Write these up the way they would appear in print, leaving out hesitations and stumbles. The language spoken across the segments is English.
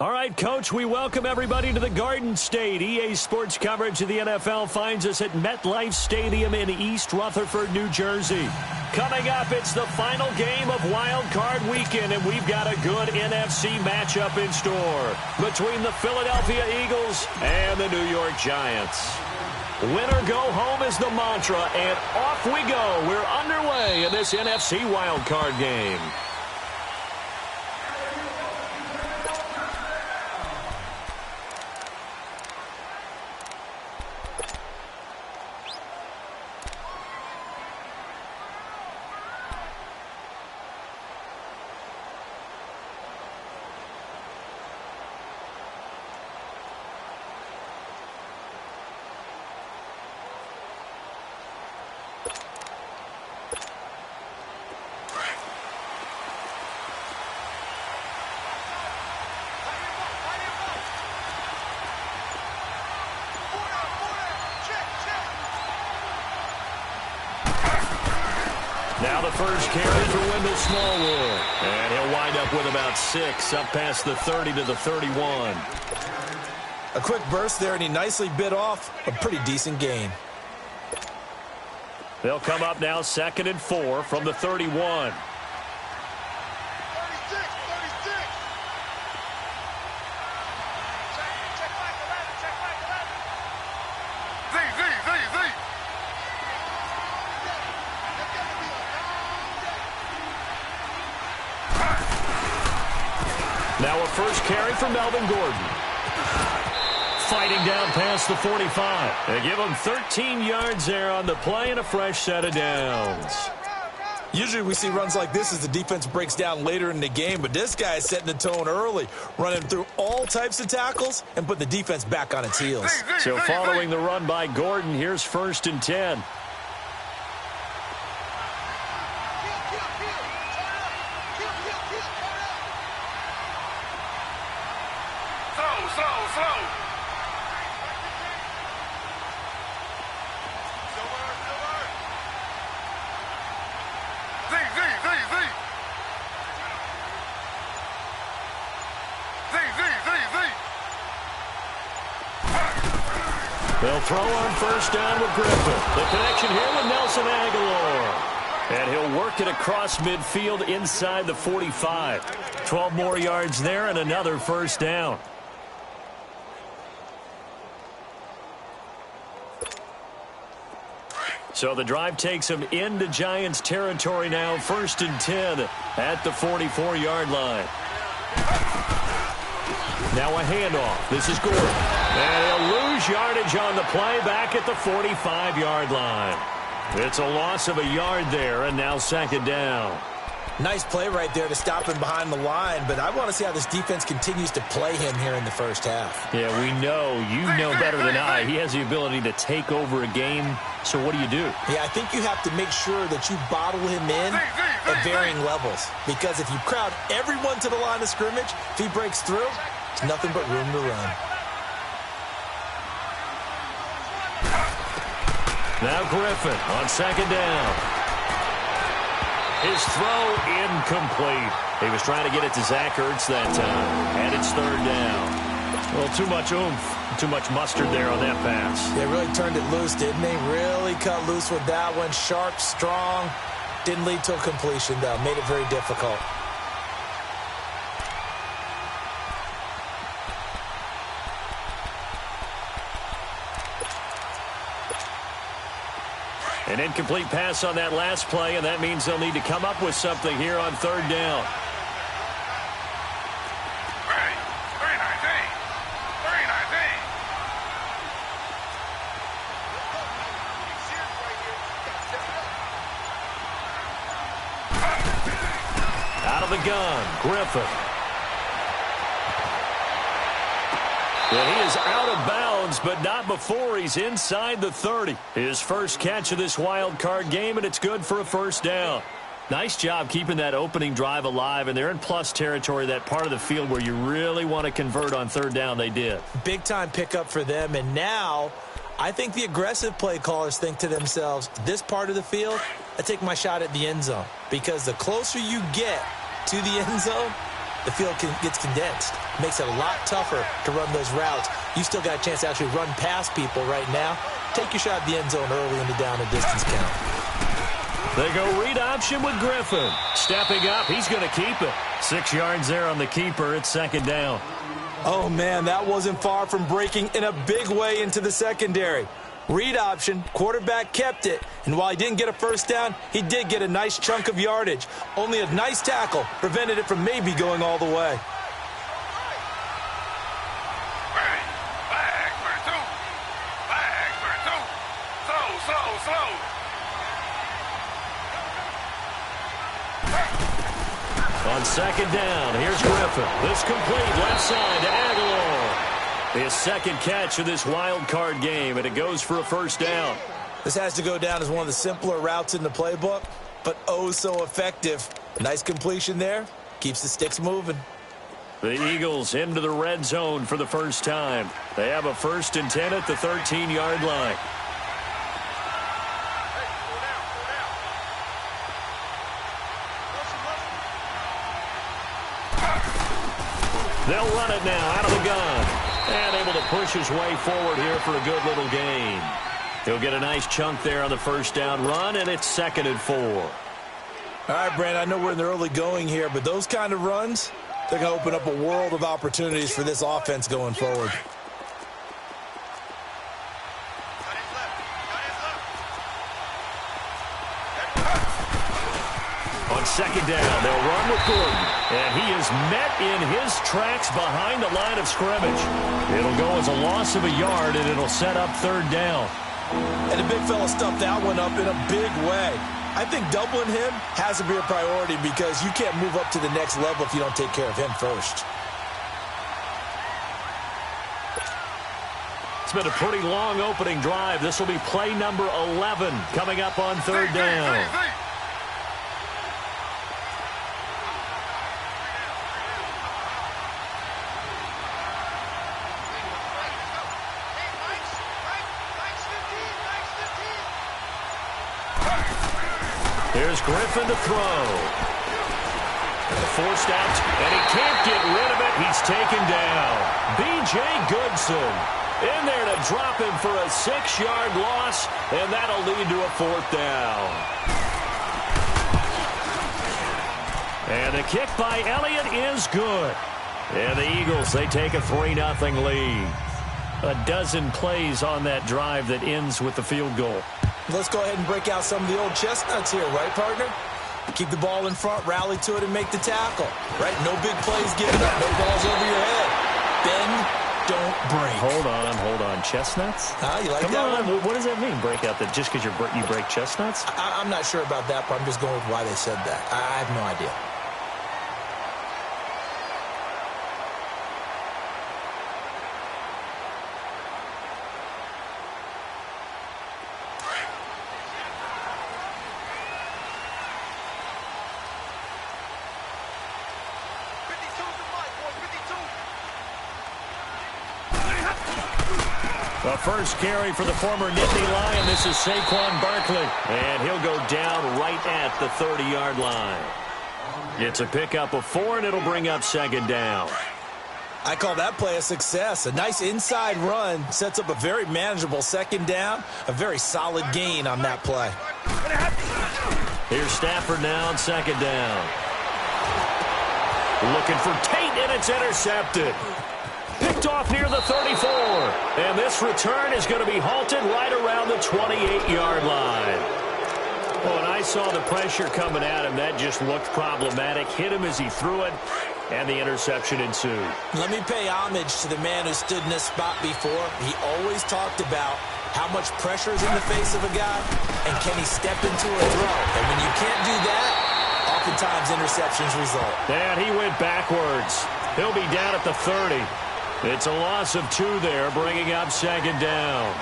All right, Coach, we welcome everybody to the Garden State. EA Sports coverage of the NFL finds us at MetLife Stadium in East Rutherford, New Jersey. Coming up, it's the final game of Wild Card Weekend, and we've got a good NFC matchup in store between the Philadelphia Eagles and the New York Giants. Win or go home is the mantra, and off we go. We're underway in this NFC Wild Card game. Now the first carry for Wendell Smallwood. And he'll wind up with about 6, up past the 30 to the 31. A quick burst there, and he nicely bit off a pretty decent gain. They'll come up now 2nd and 4 from the 31. Now a first carry for Melvin Gordon. Fighting down past the 45. They give him 13 yards there on the play and a fresh set of downs. Usually we see runs like this as the defense breaks down later in the game, but this guy is setting the tone early, running through all types of tackles and put the defense back on its heels. So following the run by Gordon, here's 1st and 10. They'll throw on 1st down with Griffin. The connection here with Nelson Aguilar. And he'll work it across midfield inside the 45. 12 more yards there and another 1st down. So the drive takes him into Giants territory now. 1st and 10 at the 44-yard line. Now a handoff. This is Gordon. And he'll lose yardage on the play back at the 45-yard line. It's a loss of a yard there, and now 2nd down. Nice play right there to stop him behind the line, but I want to see how this defense continues to play him here in the first half. Yeah, we know. You know better than I. He has the ability to take over a game. So what do? Yeah, I think you have to make sure that you bottle him in at varying levels. Because if you crowd everyone to the line of scrimmage, if he breaks through, it's nothing but room to run. Now Griffin on 2nd down. His throw incomplete. He was trying to get it to Zach Ertz that time. And it's 3rd down. Well, too much oomph, too much mustard there on that pass. They really turned it loose, didn't they? Really cut loose with that one. Sharp, strong. Didn't lead to a completion, though. Made it very difficult. An incomplete pass on that last play, and that means they'll need to come up with something here on 3rd down. Out of the gun, Griffin. And he is out of bounds, but not before he's inside the 30. His first catch of this wild card game, and it's good for a 1st down. Nice job keeping that opening drive alive, and they're in plus territory, that part of the field where you really want to convert on 3rd down. They did. Big-time pickup for them, and now I think the aggressive play callers think to themselves, this part of the field, I take my shot at the end zone. Because the closer you get to the end zone, the field gets condensed. Makes it a lot tougher to run those routes. You still got a chance to actually run past people right now. Take your shot at the end zone early in the down and distance count. They go read option with Griffin. Stepping up, he's going to keep it. 6 yards there on the keeper. It's second down. Oh, man, that wasn't far from breaking in a big way into the secondary. Read option, quarterback kept it, and while he didn't get a first down, he did get a nice chunk of yardage. Only a nice tackle prevented it from maybe going all the way. On second down, here's Griffin. This complete left side to Aguilar. His second catch of this wild card game, and it goes for a first down. This has to go down as one of the simpler routes in the playbook, but oh so effective. Nice completion there. Keeps the sticks moving. The Eagles into the red zone for the first time. They have a 1st and 10 at the 13-yard line. They'll run it now out of the gun. And able to push his way forward here for a good little gain. He'll get a nice chunk there on the first down run, and it's 2nd and 4. All right, Brand, I know we're in the early going here, but those kind of runs, they're going to open up a world of opportunities for this offense going forward. On second down, they'll run with Gordon. And he is met in his tracks behind the line of scrimmage. It'll go as a loss of a yard, and it'll set up 3rd down. And the big fella stuffed that one up in a big way. I think doubling him has to be a priority because you can't move up to the next level if you don't take care of him first. It's been a pretty long opening drive. This will be play number 11 coming up on 3rd down. Here's Griffin to throw. Forced out, and he can't get rid of it. He's taken down. B.J. Goodson in there to drop him for a 6-yard loss, and that'll lead to a 4th down. And the kick by Elliott is good. And the Eagles, they take a 3-0 lead. A dozen plays on that drive that ends with the field goal. Let's go ahead and break out some of the old chestnuts here, right, partner? Keep the ball in front, rally to it, and make the tackle, right? No big plays given up, no balls over your head. Bend, don't break. Hold on. Chestnuts? You like Come that on. one? What does that mean, break out that just because you break chestnuts? I'm not sure about that, but I'm just going with why they said that. I have no idea. The first carry for the former Nittany Lion. This is Saquon Barkley. And he'll go down right at the 30-yard line. It's a pickup of 4, and it'll bring up 2nd down. I call that play a success. A nice inside run sets up a very manageable 2nd down. A very solid gain on that play. Here's Stafford now on 2nd down. Looking for Tate, and it's intercepted. Picked off near the 34. And this return is going to be halted right around the 28-yard line. Oh, and I saw the pressure coming at him. That just looked problematic. Hit him as he threw it, and the interception ensued. Let me pay homage to the man who stood in this spot before. He always talked about how much pressure is in the face of a guy, and can he step into a throw. And when you can't do that, oftentimes interceptions result. And he went backwards. He'll be down at the 30. It's a loss of 2 there, bringing up 2nd down.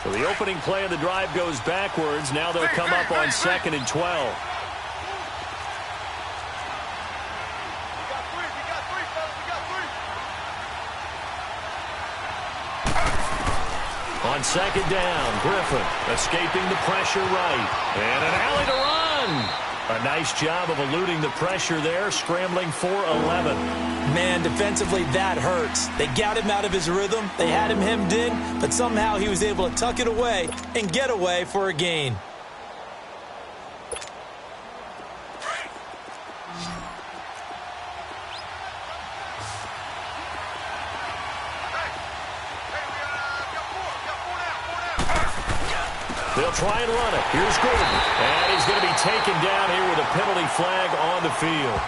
So the opening play of the drive goes backwards. Now they'll come up on 2nd and 12. On second down, Griffin escaping the pressure right. And an alley to run. A nice job of eluding the pressure there, scrambling for 11. Man, defensively, that hurts. They got him out of his rhythm. They had him hemmed in, but somehow he was able to tuck it away and get away for a gain. They'll try and run it. Here's Gordon. And he's going to be taken down here with a penalty flag on the field.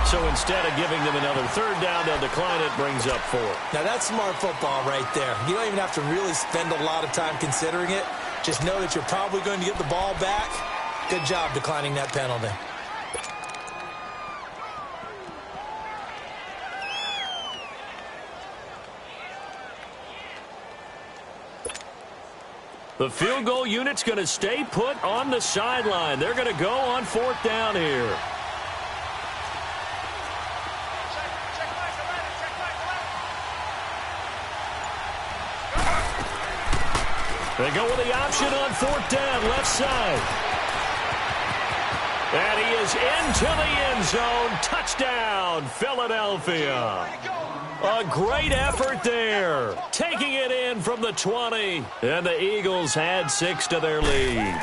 So instead of giving them another third down, they'll decline it, brings up 4. Now that's smart football right there. You don't even have to really spend a lot of time considering it. Just know that you're probably going to get the ball back. Good job declining that penalty. The field goal unit's going to stay put on the sideline. They're going to go on 4th down here. They go with the option on 4th down, left side. And he is into the end zone. Touchdown, Philadelphia. A great effort there. Taking it in from the 20. And the Eagles add 6 to their lead.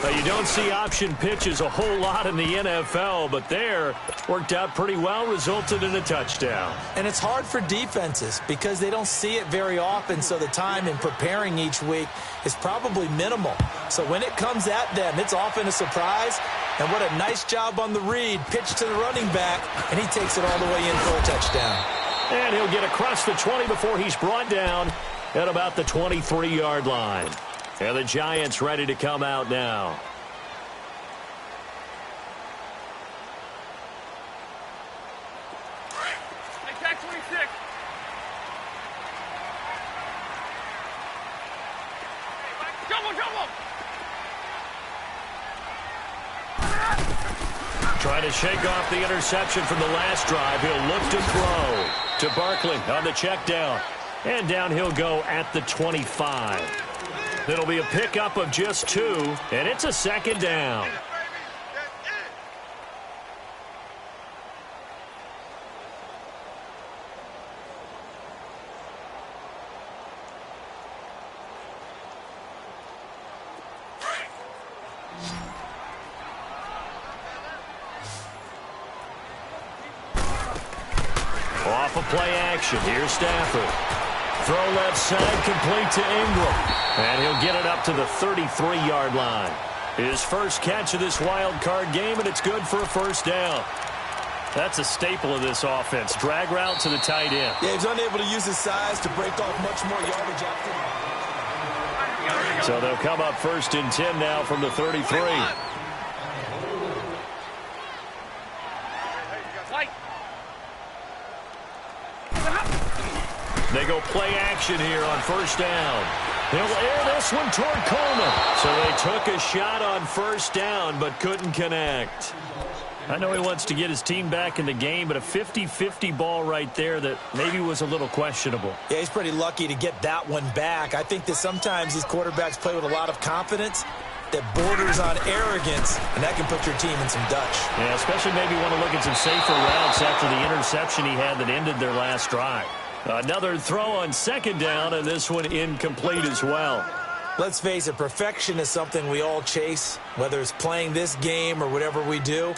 Now, you don't see option pitches a whole lot in the NFL, but there worked out pretty well, resulted in a touchdown. And it's hard for defenses because they don't see it very often, so the time in preparing each week is probably minimal. So when it comes at them, it's often a surprise. And what a nice job on the read. Pitch to the running back, and he takes it all the way in for a touchdown. And he'll get across the 20 before he's brought down at about the 23-yard line. And the Giants ready to come out now. Attack 26. Double. Trying to shake off the interception from the last drive. He'll look to throw to Barkley on the check down. And down he'll go at the 25. It'll be a pickup of just 2, and it's a 2nd down. Off of play action. Here's Stafford. Throw left side, complete to Ingram. And he'll get it up to the 33-yard line. His first catch of this wild card game, and it's good for a 1st down. That's a staple of this offense. Drag route to the tight end. Yeah, he's unable to use his size to break off much more yardage after. So they'll come up 1st and 10 now from the 33. They go play action here on 1st down. He'll air this one toward Coleman. So they took a shot on 1st down but couldn't connect. I know he wants to get his team back in the game, but a 50-50 ball right there that maybe was a little questionable. Yeah, he's pretty lucky to get that one back. I think that sometimes these quarterbacks play with a lot of confidence that borders on arrogance, and that can put your team in some Dutch. Yeah, especially maybe want to look at some safer routes after the interception he had that ended their last drive. Another throw on 2nd down, and this one incomplete as well. Let's face it, perfection is something we all chase, whether it's playing this game or whatever we do.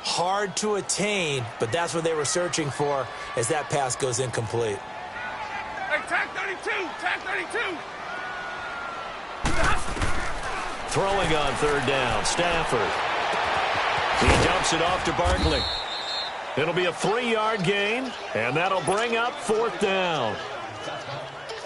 Hard to attain, but that's what they were searching for as that pass goes incomplete. Hey, tag 32! Tag 32! Throwing on 3rd down, Stafford. He dumps it off to Barkley. It'll be a 3-yard gain, and that'll bring up 4th down.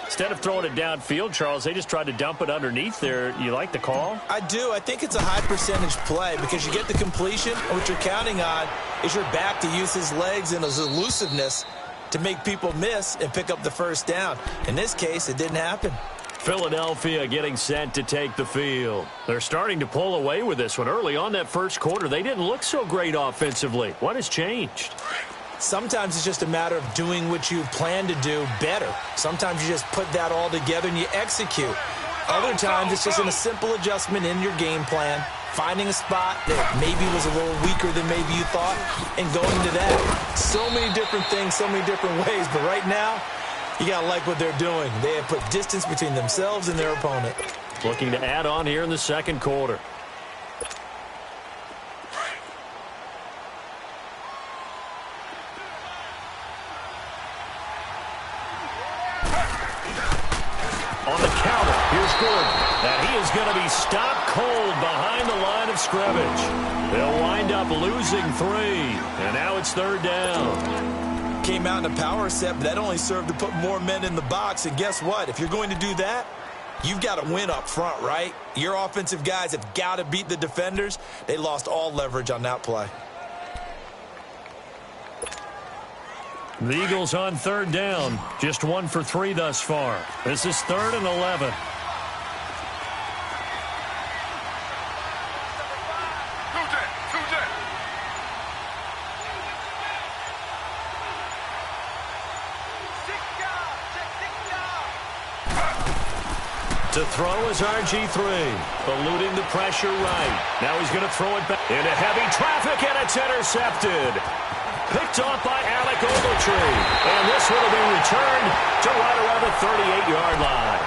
Instead of throwing it downfield, Charles, they just tried to dump it underneath there. You like the call? I do. I think it's a high percentage play because you get the completion, and what you're counting on is your back to use his legs and his elusiveness to make people miss and pick up the 1st down. In this case, it didn't happen. Philadelphia getting set to take the field. They're starting to pull away with this one. Early on that 1st quarter, they didn't look so great offensively. What has changed? Sometimes it's just a matter of doing what you plan to do better. Sometimes you just put that all together and you execute. Other times it's just a simple adjustment in your game plan, finding a spot that maybe was a little weaker than maybe you thought, and going to that. So many different things, so many different ways, but right now, you got to like what they're doing. They have put distance between themselves and their opponent. Looking to add on here in the second quarter. On the counter, here's Gordon. And he is going to be stopped cold behind the line of scrimmage. They'll wind up losing 3. And now it's third down. Came out in a power set, but that only served to put more men in the box. And guess what? If you're going to do that, you've got to win up front, right? Your offensive guys have got to beat the defenders. They lost all leverage on that play. The Eagles on third down. Just 1 for 3 thus far. This is 3rd and 11. To throw is RG3, eluding the pressure right. Now he's going to throw it back into heavy traffic, and it's intercepted. Picked off by Alec Ogletree. And this one will be returned to right around the 38-yard line.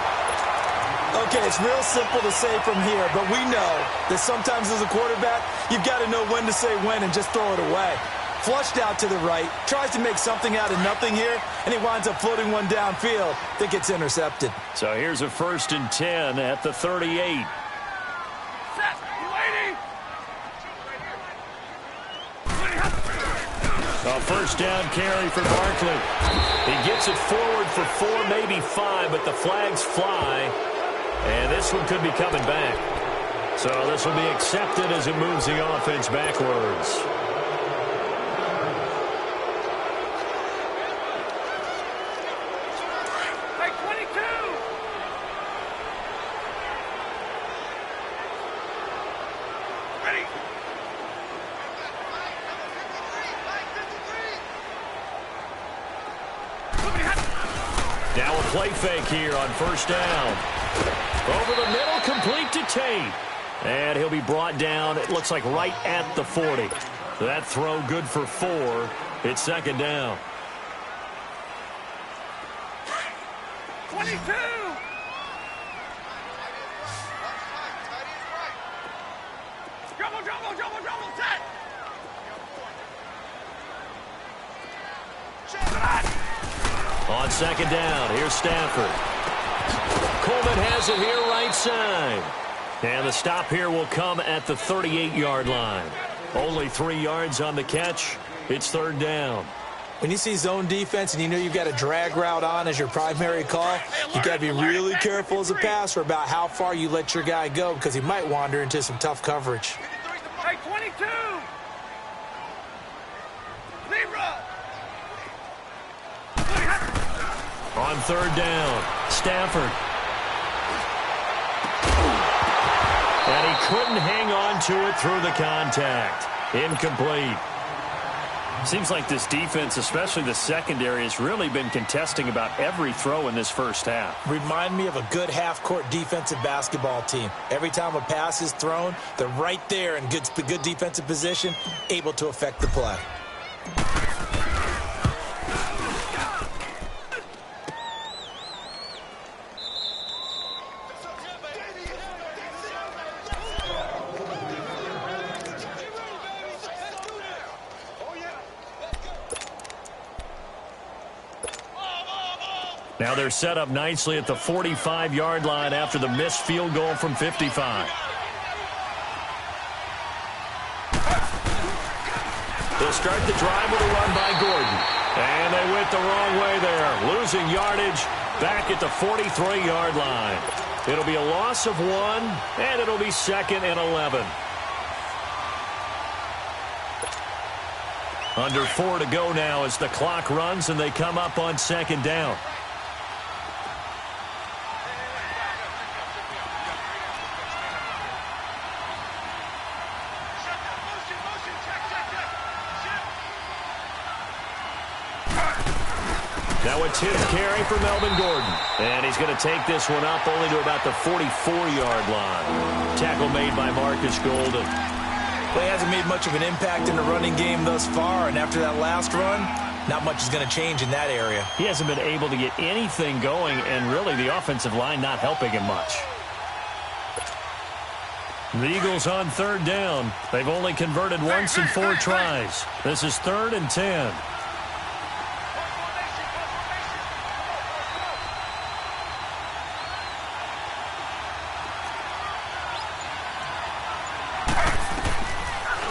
Okay, it's real simple to say from here, but we know that sometimes as a quarterback, you've got to know when to say when and just throw it away. Flushed out to the right, tries to make something out of nothing here, and he winds up floating one downfield that gets intercepted. So here's a 1st and 10 at the 38. Set. Waiting. A first down carry for Barkley. He gets it forward for 4, maybe 5, but the flags fly. And this one could be coming back. So this will be accepted as it moves the offense backwards. Hey, 22. Ready. Now a play fake here on first down. Over the middle, complete to Tate. And he'll be brought down, it looks like right at the 40. That throw good for 4. It's second down. 22. Double, double, double, double, set. On second down, here's Stafford. Coleman has it here right side. And the stop here will come at the 38-yard line. Only 3 yards on the catch. It's third down. When you see zone defense and you know you've got a drag route on as your primary call, you've got to be really careful as a passer about how far you let your guy go because he might wander into some tough coverage. Hey, 22. Libra. On third down, Stafford. And he couldn't hang on to it through the contact. Incomplete. Seems like this defense, especially the secondary, has really been contesting about every throw in this first half. Remind me of a good half-court defensive basketball team. Every time a pass is thrown, they're right there in good defensive position, able to affect the play. Now they're set up nicely at the 45-yard line after the missed field goal from 55. They'll start the drive with a run by Gordon. And they went the wrong way there, losing yardage back at the 43-yard line. It'll be a loss of 1, and it'll be 2nd and 11. Under 4 to go now as the clock runs and they come up on second down. Now a tip carry for Melvin Gordon. And he's going to take this one up only to about the 44-yard line. Tackle made by Marcus Golden. Well, he hasn't made much of an impact in the running game thus far, and after that last run, not much is going to change in that area. He hasn't been able to get anything going, and really the offensive line not helping him much. The Eagles on third down. They've only converted once in 4 tries. This is 3rd and 10.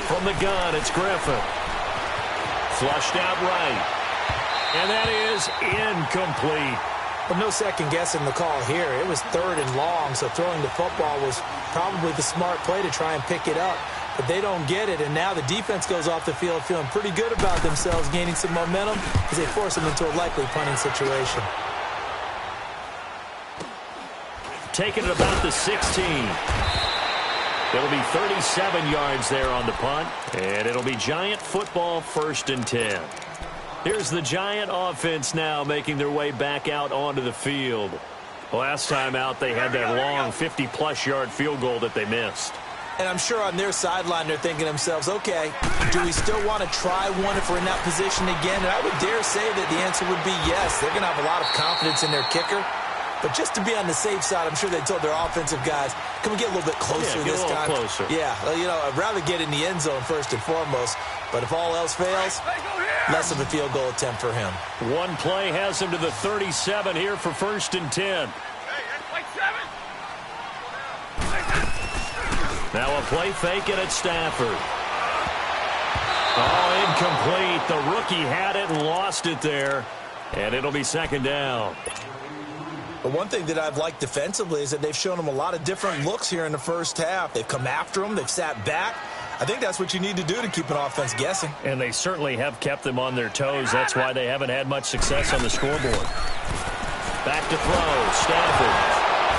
From the gun, it's Griffin. Flushed out right. And that is incomplete. Well, no second guessing the call here. It was 3rd and long, so throwing the football was probably the smart play to try and pick it up. But they don't get it, and now the defense goes off the field feeling pretty good about themselves, gaining some momentum as they force them into a likely punting situation. Taking it about the 16. It'll be 37 yards there on the punt, and it'll be Giant football 1st and 10. Here's the Giant offense now making their way back out onto the field. Last time out, they had that long 50-plus yard field goal that they missed. And I'm sure on their sideline they're thinking to themselves, okay, do we still want to try one if we're in that position again? And I would dare say that the answer would be yes. They're going to have a lot of confidence in their kicker. But just to be on the safe side, I'm sure they told their offensive guys, can we get a little bit closer this time? Closer. Yeah, well, you know, I'd rather get in the end zone first and foremost. But if all else fails, less of a field goal attempt for him. One play has him to the 37 here for 1st and 10. Now a play fake and it's Stafford. Oh, incomplete. The rookie had it and lost it there. And it'll be 2nd down. But one thing that I've liked defensively is that they've shown him a lot of different looks here in the first half. They've come after him. They've sat back. I think that's what you need to do to keep an offense guessing. And they certainly have kept them on their toes. That's why they haven't had much success on the scoreboard. Back to throw. Stafford.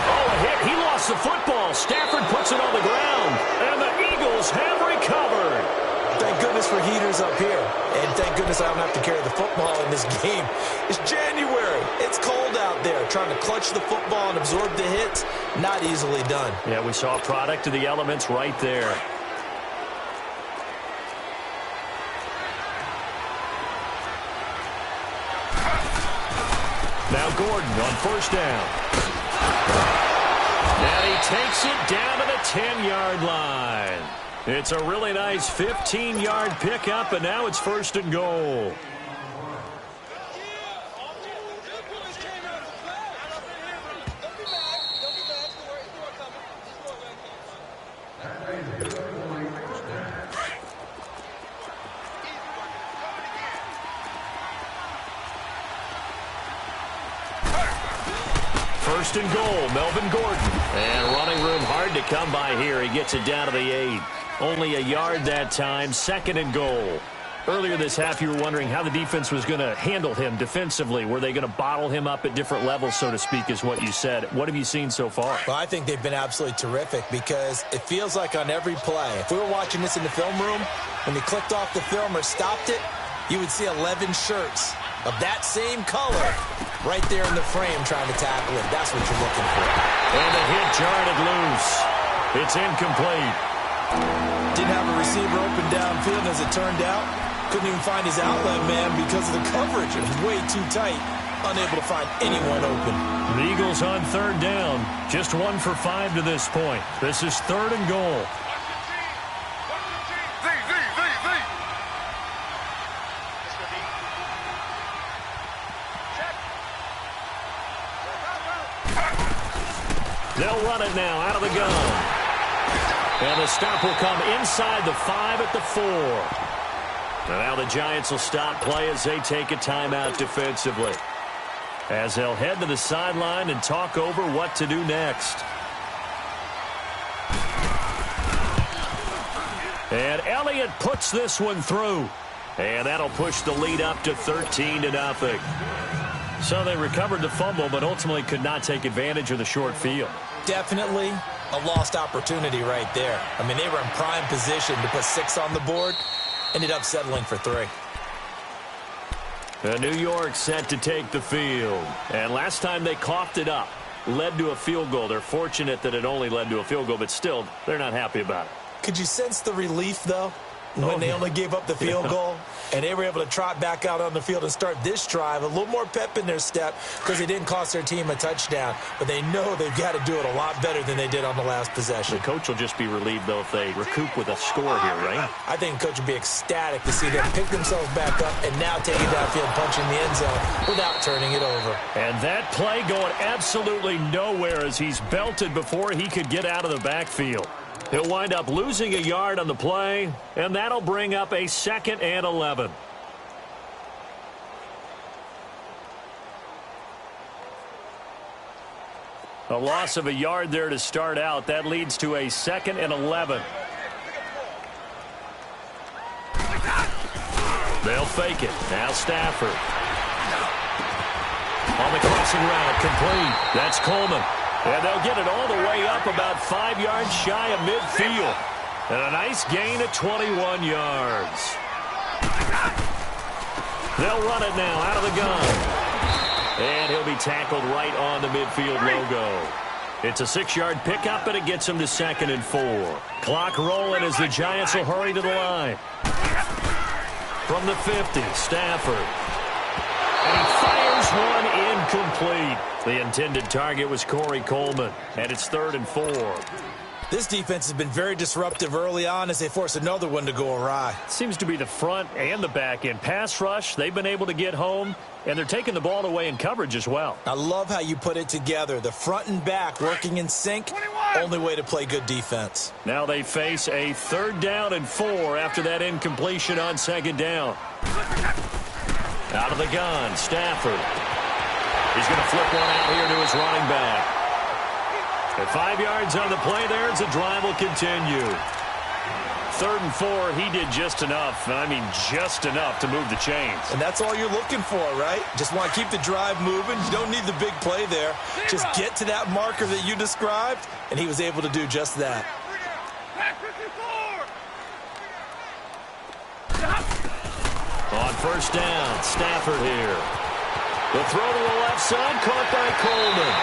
Oh, a hit. He lost the football. Stafford puts it on the ground. And the Eagles have recovered. Thank goodness for heaters up here. And thank goodness I don't have to carry the football in this game. It's January. It's cold out there. Trying to clutch the football and absorb the hits, not easily done. Yeah, we saw a product of the elements right there. Now Gordon on 1st down. And he takes it down to the 10-yard line. It's a really nice 15-yard pickup, and now it's 1st and goal. First and goal, Melvin Gordon. And running room hard to come by here. He gets it down to the 8. Only a yard that time, 2nd and goal. Earlier this half, you were wondering how the defense was going to handle him defensively. Were they going to bottle him up at different levels, so to speak, is what you said. What have you seen so far? Well, I think they've been absolutely terrific because it feels like on every play, if we were watching this in the film room, when you clicked off the film or stopped it, you would see 11 shirts of that same color right there in the frame trying to tackle it. That's what you're looking for. And the hit jarred it loose. It's incomplete. Didn't have a receiver open downfield, as it turned out. Couldn't even find his outlet man because of the coverage. It was way too tight. Unable to find anyone open. The Eagles on 3rd down. Just 1 for 5 to this point. This is 3rd and goal. They'll run it now out of the gun. And the stop will come inside the 5 at the 4. And now the Giants will stop play as they take a timeout defensively. As they'll head to the sideline and talk over what to do next. And Elliott puts this one through. And that'll push the lead up to 13-0. So they recovered the fumble, but ultimately could not take advantage of the short field. Definitely a lost opportunity right there. I mean, they were in prime position to put 6 on the board. Ended up settling for 3. New York set to take the field. And last time they coughed it up, led to a field goal. They're fortunate that it only led to a field goal, but still, they're not happy about it. Could you sense the relief, though, when they only gave up the field goal? And they were able to trot back out on the field and start this drive. A little more pep in their step because they didn't cost their team a touchdown. But they know they've got to do it a lot better than they did on the last possession. The coach will just be relieved, though, if they recoup with a score here, right? I think the coach will be ecstatic to see them pick themselves back up and now take it downfield, punching the end zone without turning it over. And that play going absolutely nowhere as he's belted before he could get out of the backfield. He'll wind up losing a yard on the play, and that'll bring up a 2nd and 11. A loss of a yard there to start out. That leads to a 2nd and 11. They'll fake it. Now Stafford. On the crossing route, complete. That's Coleman. And they'll get it all the way up about 5 yards shy of midfield. And a nice gain of 21 yards. They'll run it now out of the gun. And he'll be tackled right on the midfield logo. It's a 6-yard pickup, and it gets him to 2nd and 4. Clock rolling as the Giants will hurry to the line. From the 50, Stafford. And he fires one incomplete. The intended target was Corey Coleman, and it's 3rd and 4. This defense has been very disruptive early on as they force another one to go awry. Seems to be the front and the back end. Pass rush, they've been able to get home, and they're taking the ball away in coverage as well. I love how you put it together. The front and back working in sync, only way to play good defense. Now they face a 3rd down and 4 after that incompletion on 2nd down. Out of the gun, Stafford. He's going to flip one out here to his running back. And 5 yards on the play there as the drive will continue. 3rd and 4, he did just enough. I mean, just enough to move the chains. And that's all you're looking for, right? Just want to keep the drive moving. You don't need the big play there. Just get to that marker that you described, and he was able to do just that. On 1st down, Stafford here. The throw to the left side, caught by Coleman.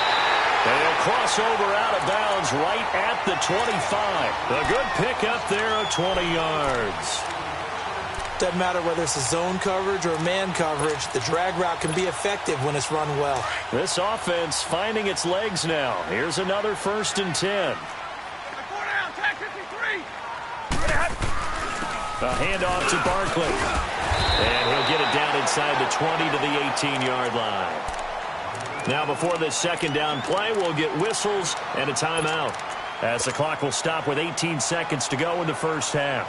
And he'll cross over out of bounds right at the 25. A good pickup there of 20 yards. Doesn't matter whether it's a zone coverage or man coverage, the drag route can be effective when it's run well. This offense finding its legs now. Here's another 1st and 10. A handoff to Barkley. And he'll get it down inside the 20 to the 18-yard line. Now before this 2nd down play, we'll get whistles and a timeout, as the clock will stop with 18 seconds to go in the 1st half.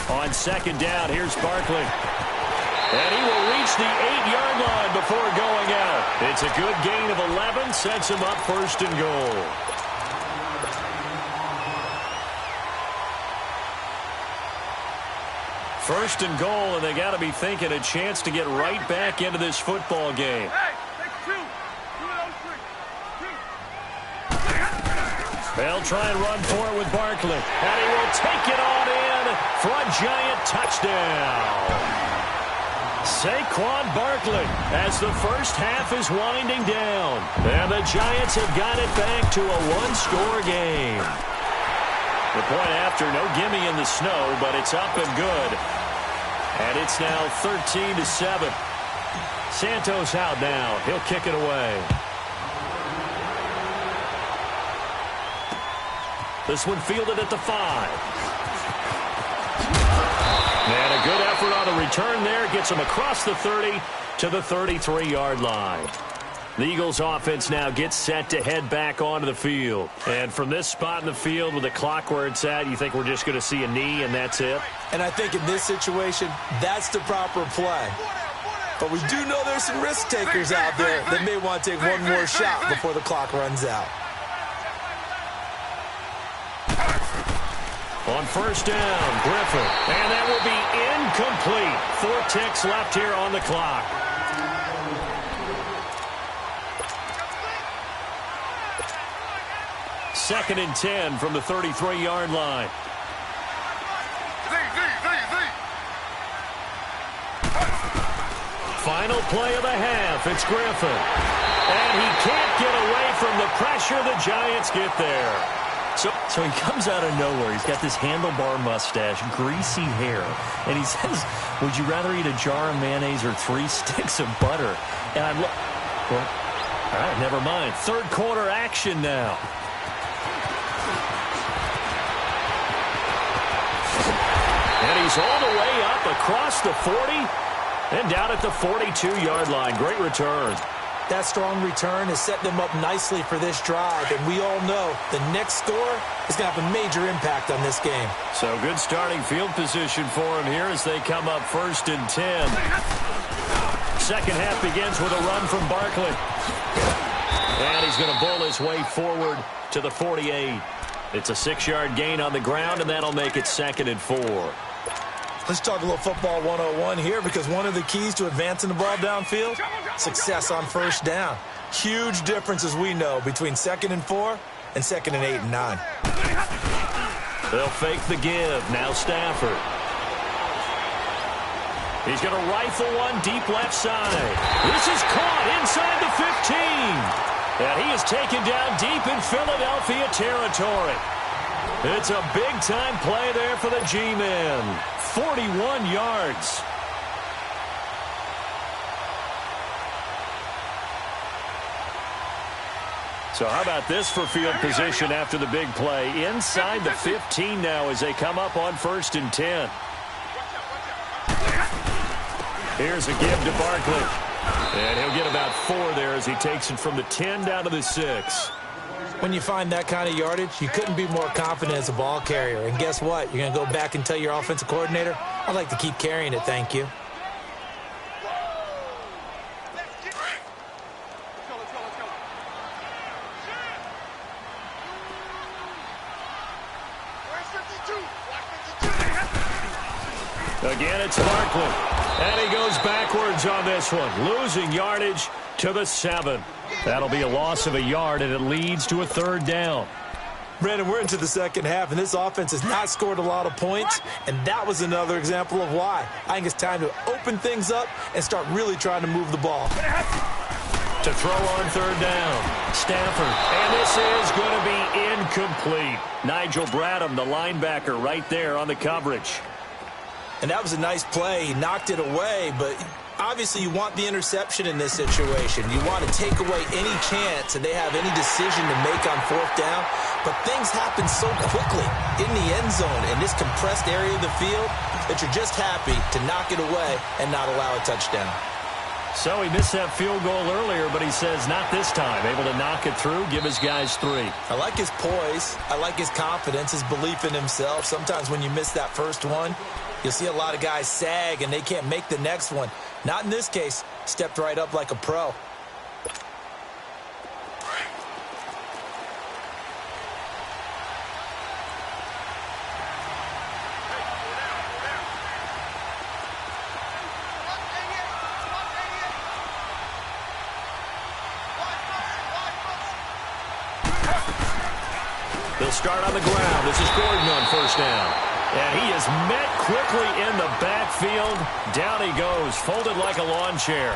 On 2nd down, here's Barkley. And he will reach the 8-yard line before going out. It's a good gain of 11, sets him up 1st and goal. First and goal, and they got to be thinking a chance to get right back into this football game. They'll try and run for it with Barkley. And he will take it on in for a Giant touchdown. Saquon Barkley as the 1st half is winding down. And the Giants have got it back to a 1-score game. The point after, no gimme in the snow, but it's up and good. And it's now 13-7. Santos out now. He'll kick it away. This one fielded at the 5. And a good effort on the return there. Gets him across the 30 to the 33-yard line. The Eagles offense now gets set to head back onto the field. And from this spot in the field with the clock where it's at, you think we're just going to see a knee and that's it? And I think in this situation, that's the proper play. But we do know there's some risk takers out there that may want to take one more shot before the clock runs out. On 1st down, Griffin. And that will be incomplete. 4 ticks left here on the clock. 2nd and 10 from the 33-yard line. Final play of the half. It's Griffin. And he can't get away from the pressure. The Giants get there. So he comes out of nowhere. He's got this handlebar mustache, greasy hair. And he says, would you rather eat a jar of mayonnaise or 3 sticks of butter? And I'm like, well, all right, never mind. Third quarter action now. And he's all the way up across the 40 and down at the 42-yard line. Great return. That strong return has set them up nicely for this drive, and we all know the next score is going to have a major impact on this game. So good starting field position for him here as they come up 1st and 10. Second half begins with a run from Barkley. And he's going to bull his way forward to the 48. It's a 6-yard gain on the ground, and that'll make it 2nd and 4. Let's talk a little football 101 here, because one of the keys to advancing the ball downfield, success on first down. Huge difference, as we know, between 2nd and 4 and 2nd and 8 and 9. They'll fake the give. Now Stafford. He's going to rifle one deep left side. This is caught inside the 15. And he is taken down deep in Philadelphia territory. It's a big-time play there for the G-men. 41 yards. So how about this for field position after the big play? Inside the 15 now as they come up on 1st and 10. Here's a give to Barkley. And he'll get about 4 there as he takes it from the 10 down to the 6. When you find that kind of yardage, you couldn't be more confident as a ball carrier. And guess what? You're going to go back and tell your offensive coordinator, I'd like to keep carrying it, thank you. Again, it's Barkley. And he goes backwards on this one, losing yardage to the 7. That'll be a loss of a yard, and it leads to a 3rd down. Brandon, we're into the second half, and this offense has not scored a lot of points, and that was another example of why. I think it's time to open things up and start really trying to move the ball. To throw on 3rd down, Stafford. And this is going to be incomplete. Nigel Bradham, the linebacker, right there on the coverage. And that was a nice play. He knocked it away, but obviously you want the interception in this situation. You want to take away any chance that they have any decision to make on 4th down. But things happen so quickly in the end zone in this compressed area of the field that you're just happy to knock it away and not allow a touchdown. So he missed that field goal earlier, but he says not this time. Able to knock it through, give his guys 3. I like his poise. I like his confidence, his belief in himself. Sometimes when you miss that first one, you'll see a lot of guys sag and they can't make the next one. Not in this case. Stepped right up like a pro. They'll start on the ground. This is Gordon on 1st down. And he is met quickly in the backfield. Down he goes, folded like a lawn chair.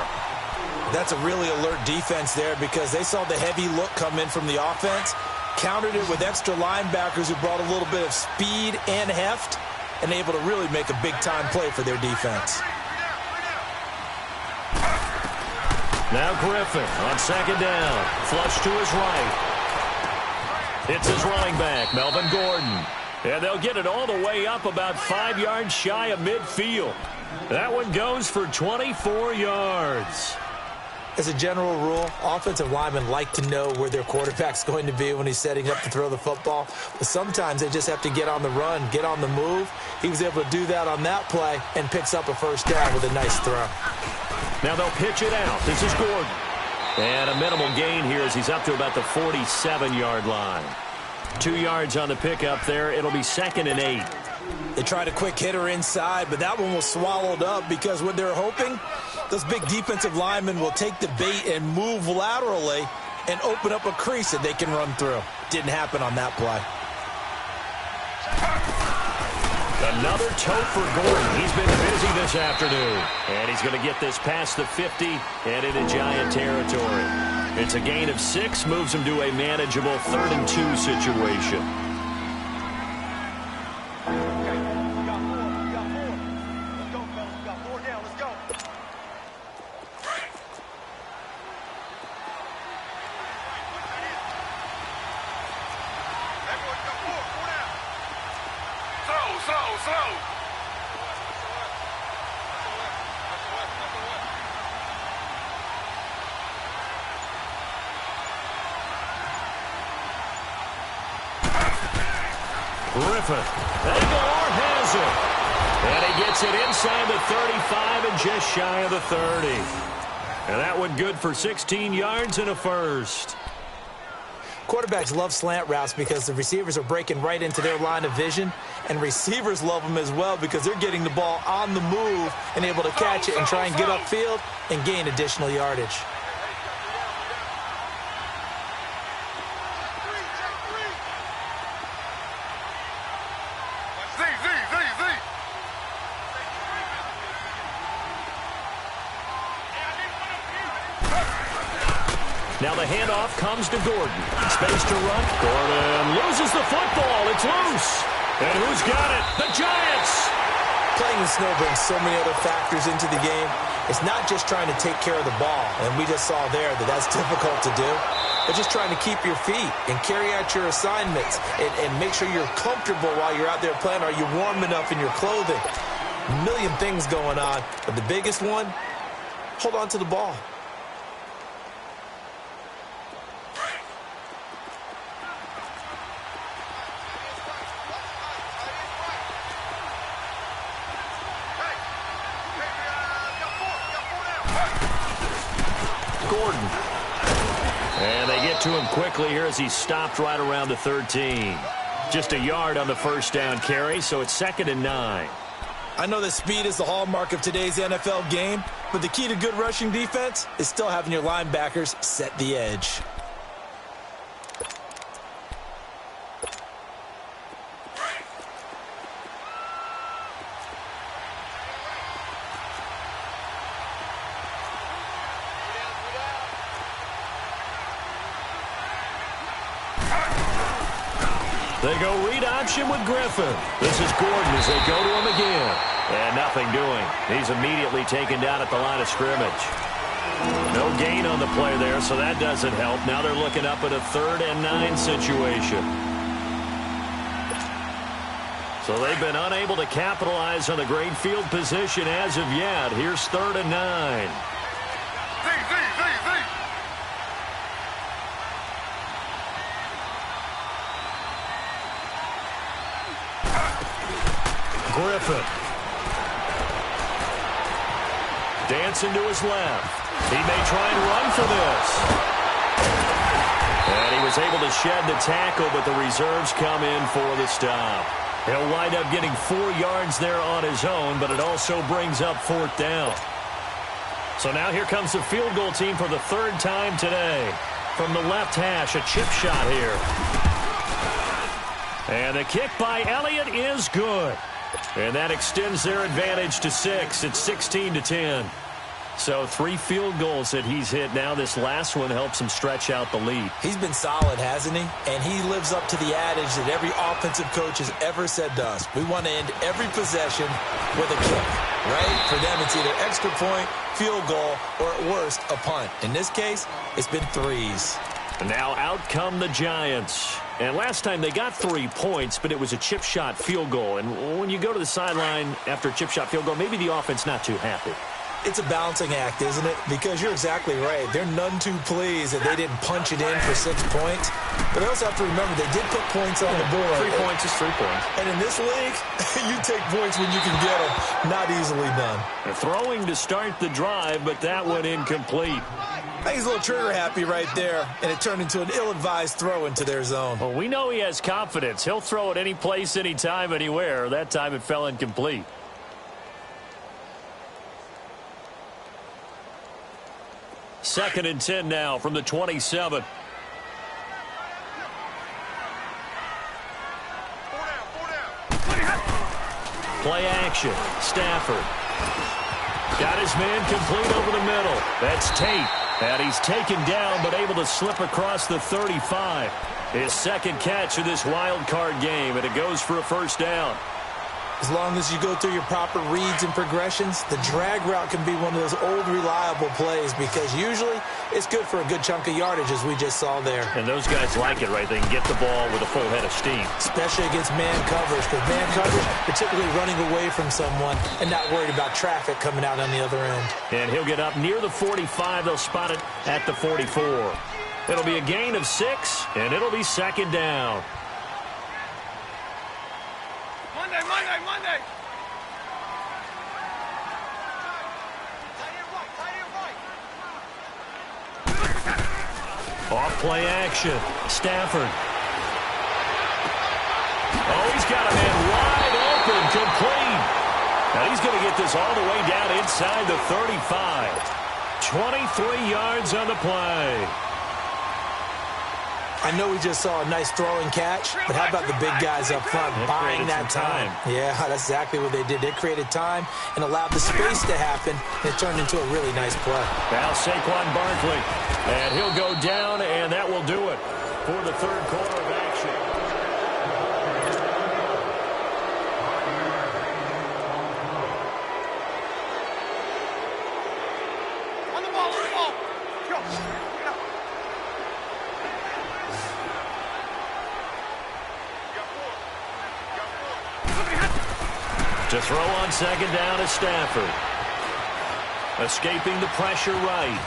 That's a really alert defense there because they saw the heavy look come in from the offense, countered it with extra linebackers who brought a little bit of speed and heft, and able to really make a big-time play for their defense. Now Griffin on 2nd down. Flush to his right. It's his running back, Melvin Gordon. And they'll get it all the way up about 5 yards shy of midfield. That one goes for 24 yards. As a general rule, offensive linemen like to know where their quarterback's going to be when he's setting up to throw the football. But sometimes they just have to get on the run, get on the move. He was able to do that on that play and picks up a 1st down with a nice throw. Now they'll pitch it out. This is Gordon. And a minimal gain here as he's up to about the 47-yard line. 2 yards on the pickup there. It'll be 2nd and 8. They tried a quick hitter inside, but that one was swallowed up because what they're hoping, those big defensive linemen will take the bait and move laterally and open up a crease that they can run through. Didn't happen on that play. Another tote for Gordon. He's been busy this afternoon. And he's going to get this past the 50 and into Giant territory. It's a gain of 6, moves him to a manageable 3rd and 2 situation. Griffith. Aguilar has it. And he gets it inside the 35 and just shy of the 30. And that one good for 16 yards and a first. Quarterbacks love slant routes because the receivers are breaking right into their line of vision, and receivers love them as well because they're getting the ball on the move and able to catch it and try and get upfield and gain additional yardage. Now the handoff comes to Gordon. Space to run. Gordon loses the football. It's loose. And who's got it? The Giants. Playing the snow brings so many other factors into the game. It's not just trying to take care of the ball, and we just saw there that that's difficult to do, but just trying to keep your feet and carry out your assignments and make sure you're comfortable while you're out there playing. Are you warm enough in your clothing? A million things going on, but the biggest one, hold on to the ball. Gordon. And they get to him quickly here as he stopped right around the 13. Just a yard on the first down carry, so it's 2nd and 9. I know that speed is the hallmark of today's NFL game, but the key to good rushing defense is still having your linebackers set the edge. They go read option with Griffin. This is Gordon as they go to him again. And nothing doing. He's immediately taken down at the line of scrimmage. No gain on the play there, so that doesn't help. Now they're looking up at a 3rd and 9 situation. So they've been unable to capitalize on the great field position as of yet. Here's 3rd and 9. Griffin. Dancing to his left. He may try and run for this. And he was able to shed the tackle, but the reserves come in for the stop. He'll wind up getting 4 yards there on his own, but it also brings up 4th down. So now here comes the field goal team for the 3rd time today. From the left hash, a chip shot here. And the kick by Elliott is good. And that extends their advantage to 6. It's 16-10. So 3 field goals that he's hit now. This last one helps him stretch out the lead. He's been solid, hasn't he? And he lives up to the adage that every offensive coach has ever said to us. We want to end every possession with a kick, right? For them, it's either extra point, field goal, or at worst, a punt. In this case, it's been 3s. And now out come the Giants. And last time they got 3 points, but it was a chip shot field goal. And when you go to the sideline after a chip shot field goal, maybe the offense not too happy. It's a balancing act, isn't it? Because you're exactly right. They're none too pleased that they didn't punch it in for 6 points. But they also have to remember they did put points on the board. 3 points is 3 points. And in this league, you take points when you can get them. Not easily done. They're throwing to start the drive, but that one incomplete. I think he's a little trigger happy right there, and it turned into an ill-advised throw into their zone. Well, we know he has confidence. He'll throw it any place, anytime, anywhere. That time it fell incomplete. 2nd and 10 now from the 27. Play action. Stafford. Got his man complete over the middle. That's Tate. And he's taken down but able to slip across the 35. His second catch of this wild card game, and it goes for a first down. As long as you go through your proper reads and progressions, the drag route can be one of those old reliable plays because usually it's good for a good chunk of yardage, as we just saw there. And those guys like it, right? They can get the ball with a full head of steam. Especially against man coverage, because man coverage, they're typically running away from someone and not worried about traffic coming out on the other end. And he'll get up near the 45. They'll spot it at the 44. It'll be a gain of 6, and it'll be 2nd down. Monday. Off play action. Stafford. Oh, he's got a man wide open, complete. Now he's going to get this all the way down inside the 35. 23 yards on the play. I know we just saw a nice throwing catch, but how about the big guys up front buying that time? Yeah, that's exactly what they did. They created time and allowed the space to happen, and it turned into a really nice play. Now Saquon Barkley, and he'll go down, and that will do it for the third quarter of action. On the ball. Go. To throw on 2nd down is Stafford. Escaping the pressure right.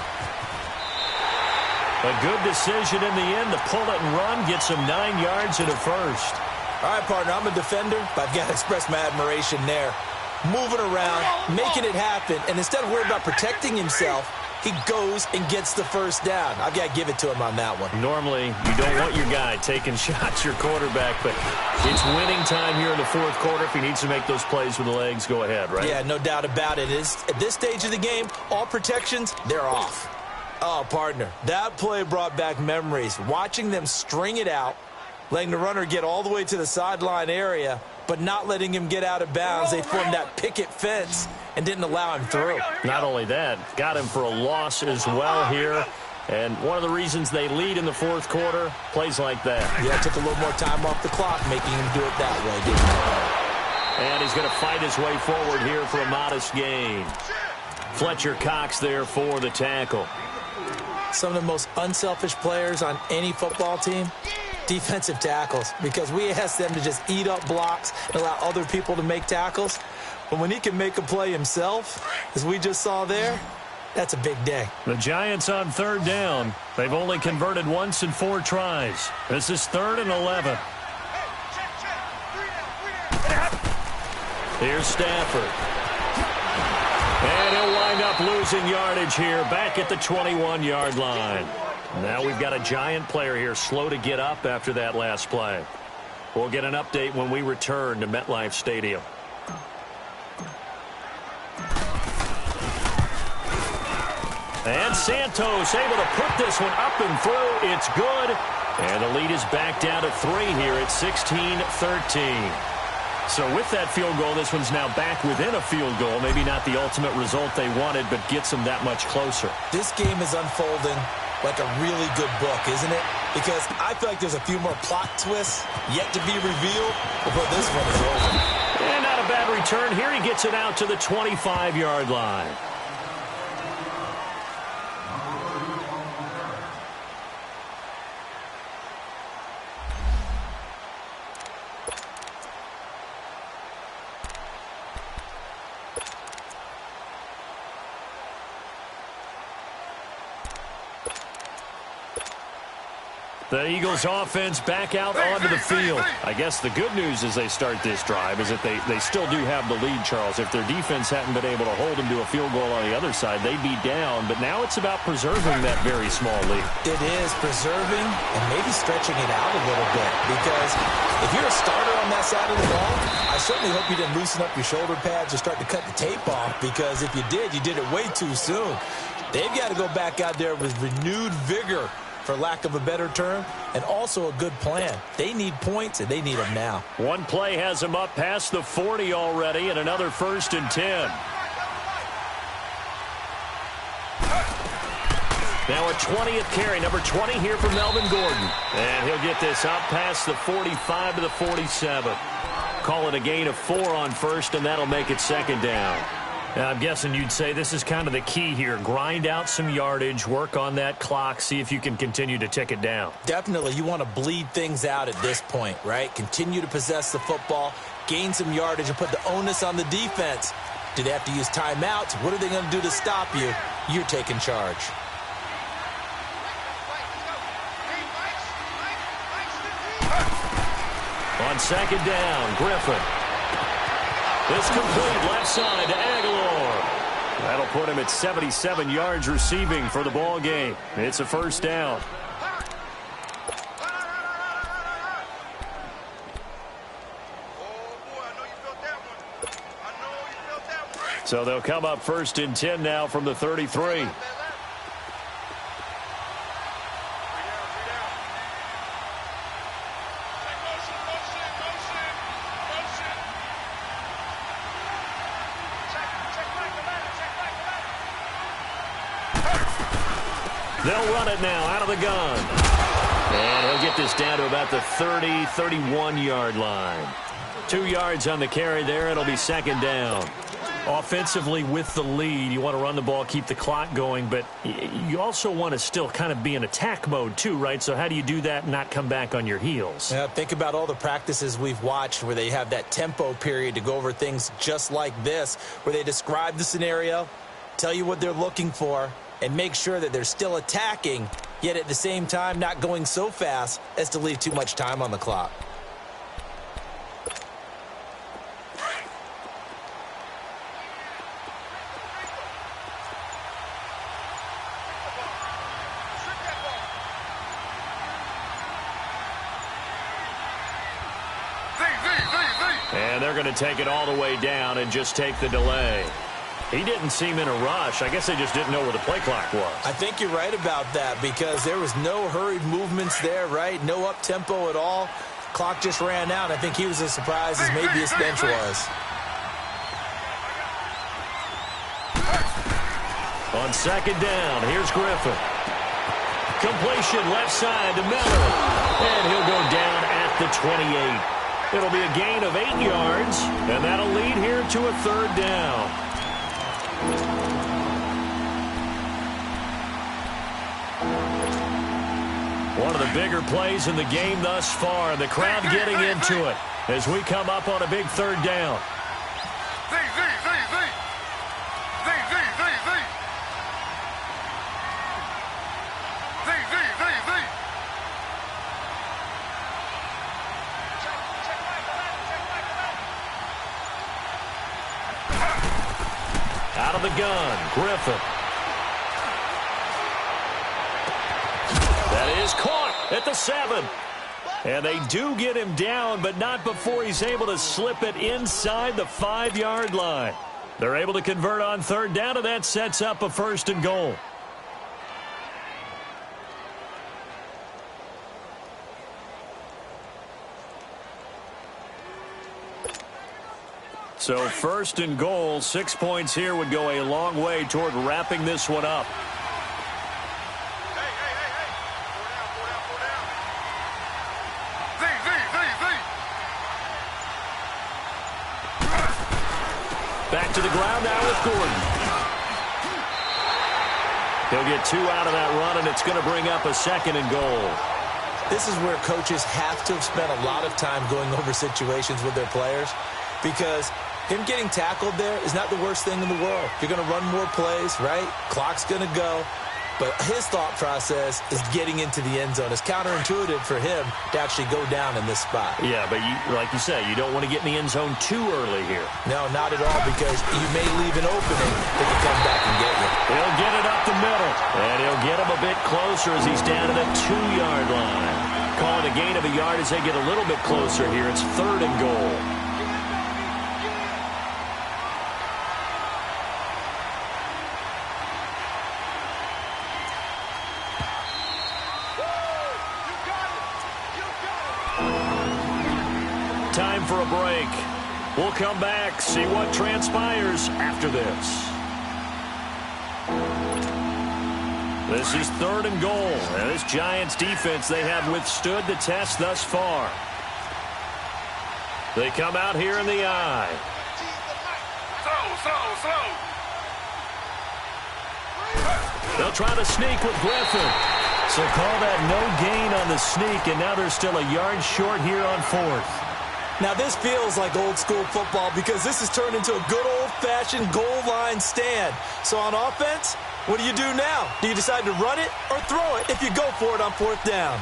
A good decision in the end to pull it and run. Gets him 9 yards and a first. All right, partner, I'm a defender, but I've got to express my admiration there. Moving around, making it happen, and instead of worrying about protecting himself, he goes and gets the first down. I've got to give it to him on that one. Normally, you don't want your guy taking shots, your quarterback, but it's winning time here in the fourth quarter. If he needs to make those plays with the legs, go ahead, right? Yeah, no doubt about it. At this stage of the game, all protections, they're off. Oh, partner, that play brought back memories. Watching them string it out, letting the runner get all the way to the sideline area, but not letting him get out of bounds. They formed that picket fence and didn't allow him through. Not only that, got him for a loss as well here. And one of the reasons they lead in the fourth quarter, plays like that. Yeah, took a little more time off the clock, making him do it that way, didn't he? And he's going to fight his way forward here for a modest gain. Fletcher Cox there for the tackle. Some of the most unselfish players on any football team, defensive tackles, because we ask them to just eat up blocks and allow other people to make tackles. But when he can make a play himself, as we just saw there, that's a big day. The Giants on 3rd down. They've only converted once in 4 tries. This is 3rd and 11. Here's Stafford. And he'll wind up losing yardage here back at the 21-yard line. Now we've got a Giant player here slow to get up after that last play. We'll get an update when we return to MetLife Stadium. And Santos able to put this one up and through. It's good. And the lead is back down to 3 here at 16-13. So with that field goal, this one's now back within a field goal. Maybe not the ultimate result they wanted, but gets them that much closer. This game is unfolding like a really good book, isn't it? Because I feel like there's a few more plot twists yet to be revealed before this one is over. And not a bad return. Here he gets it out to the 25-yard line. The Eagles offense back out onto the field. I guess the good news as they start this drive is that they still do have the lead, Charles. If their defense hadn't been able to hold them to a field goal on the other side, they'd be down. But now it's about preserving that very small lead. It is preserving and maybe stretching it out a little bit. Because if you're a starter on that side of the ball, I certainly hope you didn't loosen up your shoulder pads or start to cut the tape off. Because if you did it way too soon. They've got to go back out there with renewed vigor, for lack of a better term, and also a good plan. They need points, and they need them now. One play has them up past the 40 already, and another 1st and 10. Now a 20th carry, number 20 here for Melvin Gordon. And he'll get this out past the 45 to the 47. Call it a gain of 4 on first, and that'll make it 2nd down. Now, I'm guessing you'd say this is kind of the key here. Grind out some yardage, work on that clock, see if you can continue to tick it down. Definitely. You want to bleed things out at this point, right? Continue to possess the football, gain some yardage, and put the onus on the defense. Do they have to use timeouts? What are they going to do to stop you? You're taking charge. On 2nd down, Griffin. This complete left side to Aguilar. That'll put him at 77 yards receiving for the ball game. It's a 1st down. So they'll come up 1st and 10 now from the 33. They'll run it now out of the gun. And he'll get this down to about the 30, 31-yard line. 2 yards on the carry there. It'll be 2nd down. Offensively with the lead, you want to run the ball, keep the clock going, but you also want to still kind of be in attack mode too, right? So how do you do that and not come back on your heels? Yeah, think about all the practices we've watched where they have that tempo period to go over things just like this, where they describe the scenario, tell you what they're looking for, and make sure that they're still attacking, yet at the same time not going so fast as to leave too much time on the clock. And they're going to take it all the way down and just take the delay. He didn't seem in a rush. I guess they just didn't know where the play clock was. I think you're right about that because there was no hurried movements there, right? No up-tempo at all. Clock just ran out. I think he was as surprised as maybe his bench was. On 2nd down, here's Griffin. Completion left side to Miller. And he'll go down at the 28. It'll be a gain of 8 yards, and that'll lead here to a 3rd down. One of the bigger plays in the game thus far. The crowd getting into it as we come up on a big 3rd down. Out of the gun, Griffin. That is caught at the 7. And they do get him down, but not before he's able to slip it inside the 5-yard line. They're able to convert on 3rd down, and that sets up a 1st and goal. So 1st and goal, 6 points here would go a long way toward wrapping this one up. Back to the ground now with Gordon. He'll get 2 out of that run, and it's going to bring up a 2nd and goal. This is where coaches have to have spent a lot of time going over situations with their players because him getting tackled there is not the worst thing in the world. You're going to run more plays, right? Clock's going to go. But his thought process is getting into the end zone. It's counterintuitive for him to actually go down in this spot. Yeah, but like you said, you don't want to get in the end zone too early here. No, not at all, because you may leave an opening that can come back and get you. He'll get it up the middle, and he'll get him a bit closer as he's down to the 2-yard line. Call it a gain of a yard as they get a little bit closer here. It's 3rd and goal. break. We'll come back, see what transpires after this. This is 3rd and goal. And this Giants defense, they have withstood the test thus far. They come out here in the eye. They'll try to sneak with Griffin. So call that no gain on the sneak, and now they're still a yard short here on 4th. Now, this feels like old-school football because this has turned into a good old-fashioned goal line stand. So on offense, what do you do now? Do you decide to run it or throw it if you go for it on 4th down?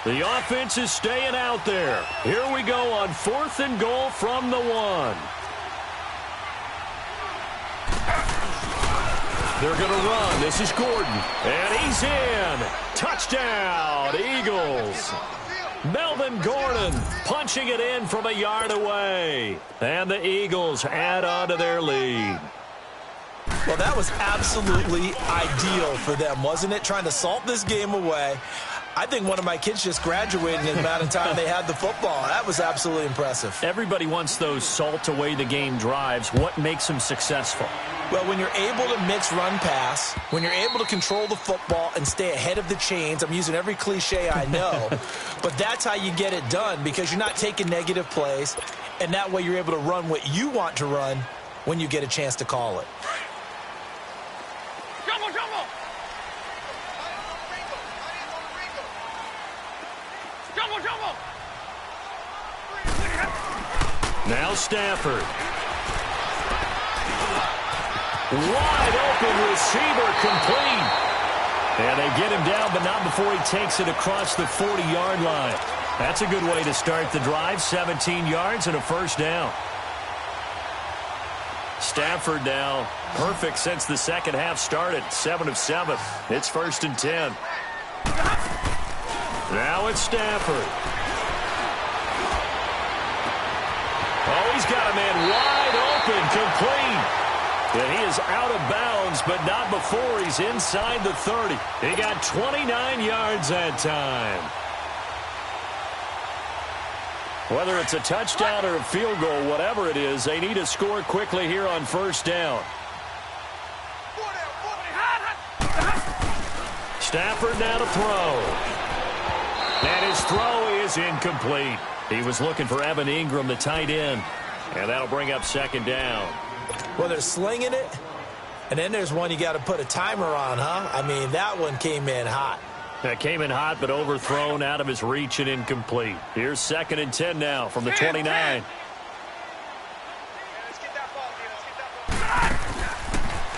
The offense is staying out there. Here we go on 4th and goal from the 1. They're going to run. This is Gordon. And he's in. Touchdown, Eagles. Melvin Gordon punching it in from a yard away. And the Eagles add on to their lead. Well, that was absolutely ideal for them, wasn't it? Trying to salt this game away. I think one of my kids just graduated in the amount of time they had the football. That was absolutely impressive. Everybody wants those salt away the game drives. What makes them successful? Well, when you're able to mix run pass, when you're able to control the football and stay ahead of the chains, I'm using every cliche I know, but that's how you get it done because you're not taking negative plays, and that way you're able to run what you want to run when you get a chance to call it. Now Stafford. Wide open receiver complete. And they get him down, but not before he takes it across the 40-yard line. That's a good way to start the drive. 17 yards and a first down. Stafford now perfect since the second half started. 7 of 7. It's 1st and 10. Now it's Stafford. Oh, he's got a man wide open, complete. And he is out of bounds, but not before he's inside the 30. He got 29 yards that time. Whether it's a touchdown or a field goal, whatever it is, they need to score quickly here on 1st down. Stafford now to throw. And his throw is incomplete. He was looking for Evan Ingram, the tight end. And that'll bring up 2nd down. Well, they're slinging it. And then there's one you got to put a timer on, huh? I mean, that one came in hot. That came in hot, but overthrown out of his reach and incomplete. Here's 2nd and 10 now from the 29.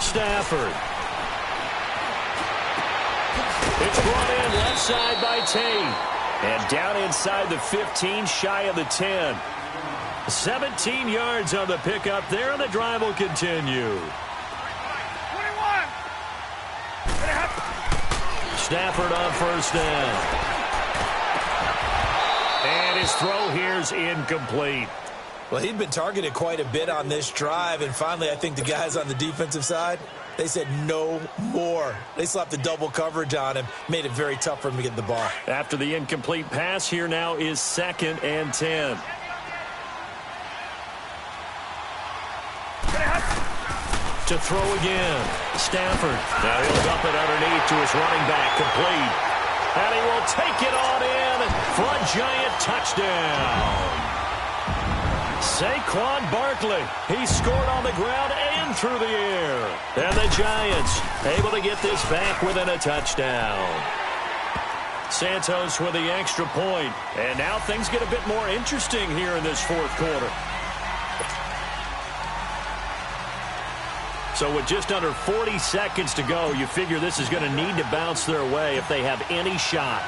Stafford. It's brought in left side by Tate. And down inside the 15, shy of the 10. 17 yards on the pickup there, and the drive will continue. 21. Stafford on 1st down. And his throw here's incomplete. Well, he'd been targeted quite a bit on this drive, and finally I think the guys on the defensive side, they said no more. They slapped the double coverage on him, made it very tough for him to get the ball. After the incomplete pass, here now is 2nd and 10. To throw again. Stafford. Now he'll dump it underneath to his running back, complete. And he will take it on in for a Giant touchdown. Saquon Barkley. He scored on the ground and through the air. And the Giants able to get this back within a touchdown. Santos with the extra point. And now things get a bit more interesting here in this 4th quarter. So with just under 40 seconds to go, you figure this is going to need to bounce their way if they have any shot.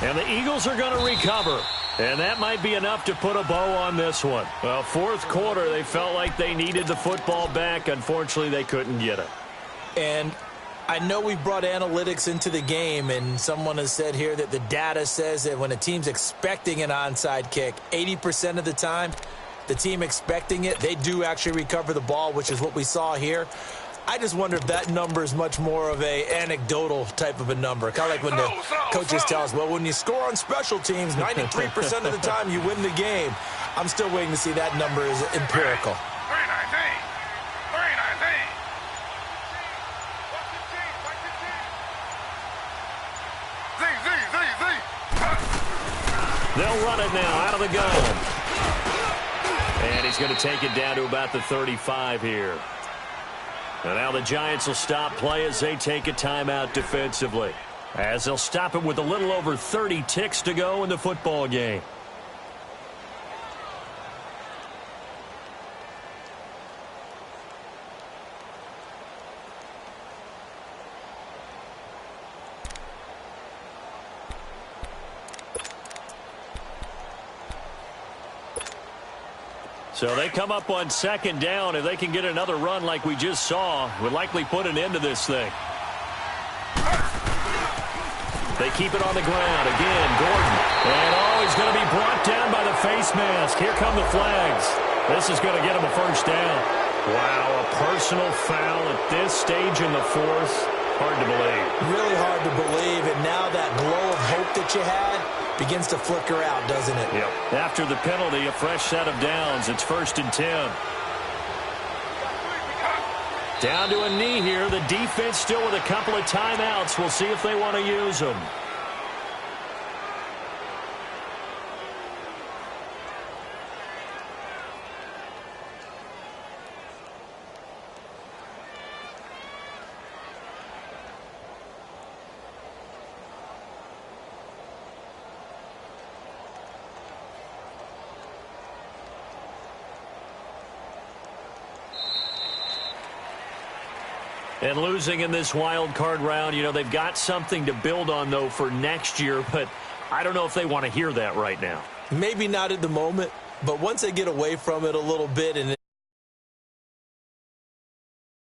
And the Eagles are going to recover. And that might be enough to put a bow on this one. Well, 4th quarter, they felt like they needed the football back. Unfortunately, they couldn't get it. And I know we brought analytics into the game, and someone has said here that the data says that when a team's expecting an onside kick, 80% of the time, the team expecting it, they do actually recover the ball, which is what we saw here. I just wonder if that number is much more of a anecdotal type of a number. Kind of like when the coaches tell us, well, when you score on special teams, 93% of the time you win the game. I'm still waiting to see that number is empirical. 319. 319. They'll run it now out of the gun. And he's going to take it down to about the 35 here. And now the Giants will stop play as they take a timeout defensively. As they'll stop it with a little over 30 ticks to go in the football game. So they come up on second down. If they can get another run like we just saw, would likely put an end to this thing. They keep it on the ground. Again, Gordon. And he's going to be brought down by the face mask. Here come the flags. This is going to get him a first down. Wow, a personal foul at this stage in the fourth. Hard to believe. Really hard to believe. And now that glow of hope that you had begins to flicker out, doesn't it? Yep. After the penalty, a fresh set of downs. It's 1st and 10. Down to a knee here. The defense still with a couple of timeouts. We'll see if they want to use them. And losing in this wild card round, you know, they've got something to build on, though, for next year. But I don't know if they want to hear that right now. Maybe not at the moment, but once they get away from it a little bit and